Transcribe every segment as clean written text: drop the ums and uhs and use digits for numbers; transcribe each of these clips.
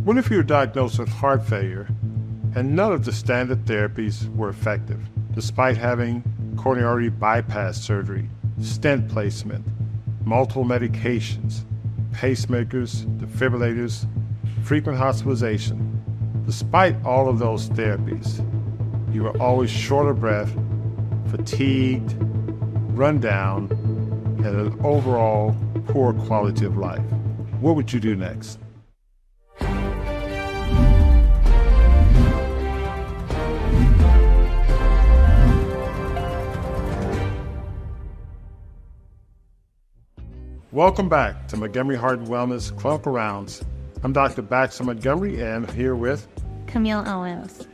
What if you were diagnosed with heart failure and none of the standard therapies were effective, despite having coronary artery bypass surgery, stent placement, multiple medications, pacemakers, defibrillators, frequent hospitalization? Despite all of those therapies, you were always short of breath, fatigued, run down, and an overall poor quality of life. What would you do next? Welcome back to Montgomery Heart Wellness Clinical Rounds. I'm Dr. Baxter Montgomery, and here with Camille Owens.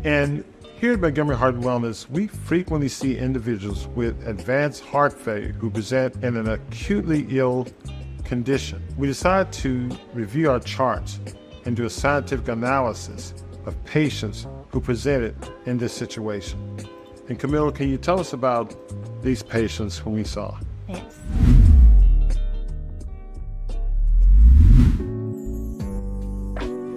And here at Montgomery Heart Wellness, we frequently see individuals with advanced heart failure who present in an acutely ill condition. We decided to review our charts and do a scientific analysis of patients who presented in this situation. And Camille, can you tell us about these patients whom we saw? Yes.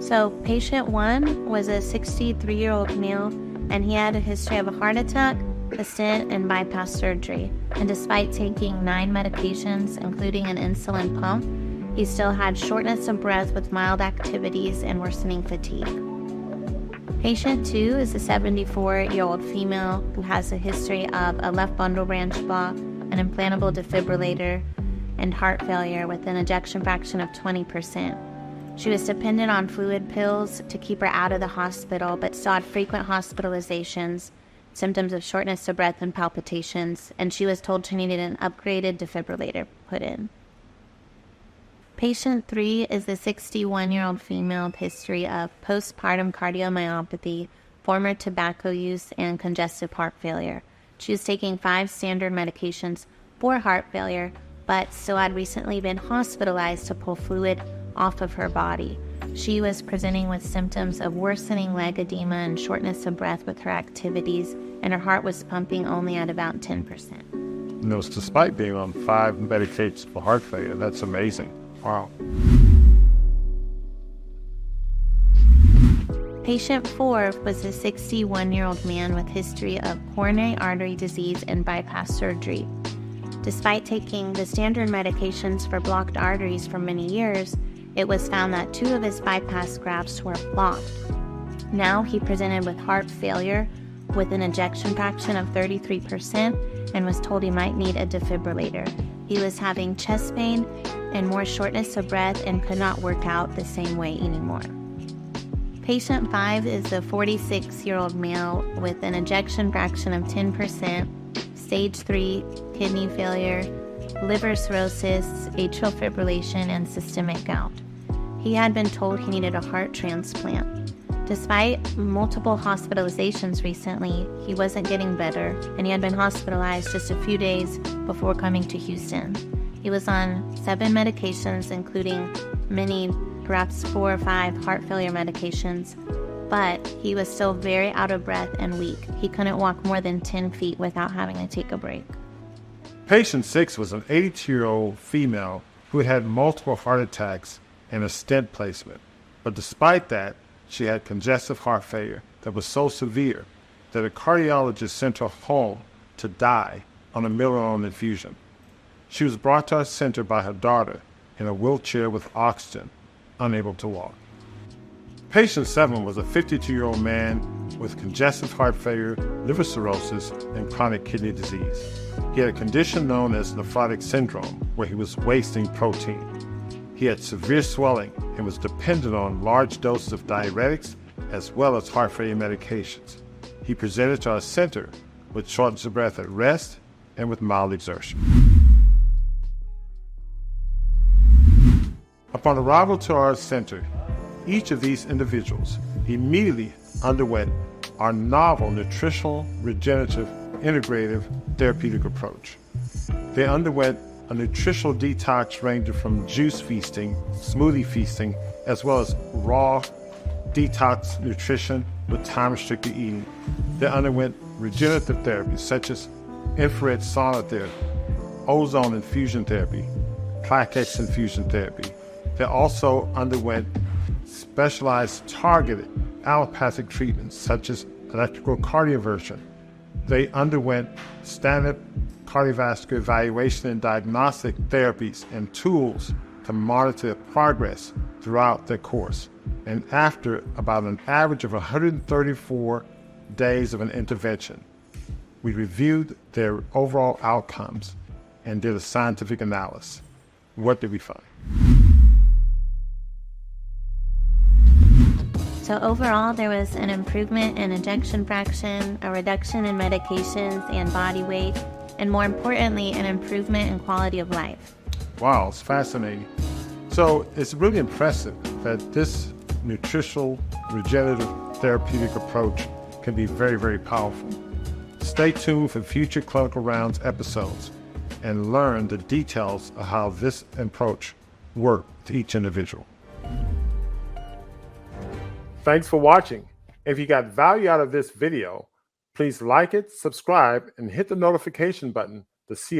So patient 1 was a 63-year-old male, and he had a history of a heart attack, a stent, and bypass surgery. And despite taking 9 medications, including an insulin pump, he still had shortness of breath with mild activities and worsening fatigue. Patient 2 is a 74-year-old female who has a history of a left bundle branch block, an implantable defibrillator, and heart failure with an ejection fraction of 20%. She was dependent on fluid pills to keep her out of the hospital, but still had frequent hospitalizations, symptoms of shortness of breath and palpitations, and she was told she needed an upgraded defibrillator put in. Patient 3 is the 61-year-old female with history of postpartum cardiomyopathy, former tobacco use, and congestive heart failure. She was taking 5 standard medications for heart failure, but still had recently been hospitalized to pull fluid off of her body. She was presenting with symptoms of worsening leg edema and shortness of breath with her activities, and her heart was pumping only at about 10%. And it was despite being on 5 medications for heart failure. That's amazing. Wow. Patient 4 was a 61-year-old man with history of coronary artery disease and bypass surgery. Despite taking the standard medications for blocked arteries for many years, it was found that 2 of his bypass grafts were blocked. Now he presented with heart failure with an ejection fraction of 33% and was told he might need a defibrillator. He was having chest pain and more shortness of breath and could not work out the same way anymore. Patient 5 is a 46-year-old male with an ejection fraction of 10%, stage 3 kidney failure, liver cirrhosis, atrial fibrillation, and systemic gout. He had been told he needed a heart transplant. Despite multiple hospitalizations recently, he wasn't getting better, and he had been hospitalized just a few days before coming to Houston. He was on 7 medications, including many, perhaps 4 or 5 heart failure medications, but he was still very out of breath and weak. He couldn't walk more than 10 feet without having to take a break. Patient 6 was an 82-year-old female who had had multiple heart attacks and a stent placement. But despite that, she had congestive heart failure that was so severe that a cardiologist sent her home to die on a milrinone infusion. She was brought to our center by her daughter in a wheelchair with oxygen, unable to walk. Patient 7 was a 52-year-old man with congestive heart failure, liver cirrhosis, and chronic kidney disease. He had a condition known as nephrotic syndrome, where he was wasting protein. He had severe swelling and was dependent on large doses of diuretics as well as heart failure medications. He presented to our center with shortness of breath at rest and with mild exertion. Upon arrival to our center, each of these individuals immediately underwent our novel nutritional, regenerative, integrative therapeutic approach. They underwent a nutritional detox ranging from juice feasting, smoothie feasting, as well as raw detox nutrition with time-restricted eating. They underwent regenerative therapies such as infrared sauna therapy, ozone infusion therapy, plaque X infusion therapy. They also underwent specialized targeted allopathic treatments such as electrical cardioversion. They underwent standard cardiovascular evaluation and diagnostic therapies and tools to monitor progress throughout their course. And after about an average of 134 days of an intervention, we reviewed their overall outcomes and did a scientific analysis. What did we find? So overall, there was an improvement in ejection fraction, a reduction in medications and body weight, and more importantly, an improvement in quality of life. Wow, it's fascinating. So it's really impressive that this nutritional regenerative therapeutic approach can be very, very powerful. Stay tuned for future clinical rounds episodes and learn the details of how this approach works to each individual. Thanks for watching. If you got value out of this video, please like it, subscribe, and hit the notification button to see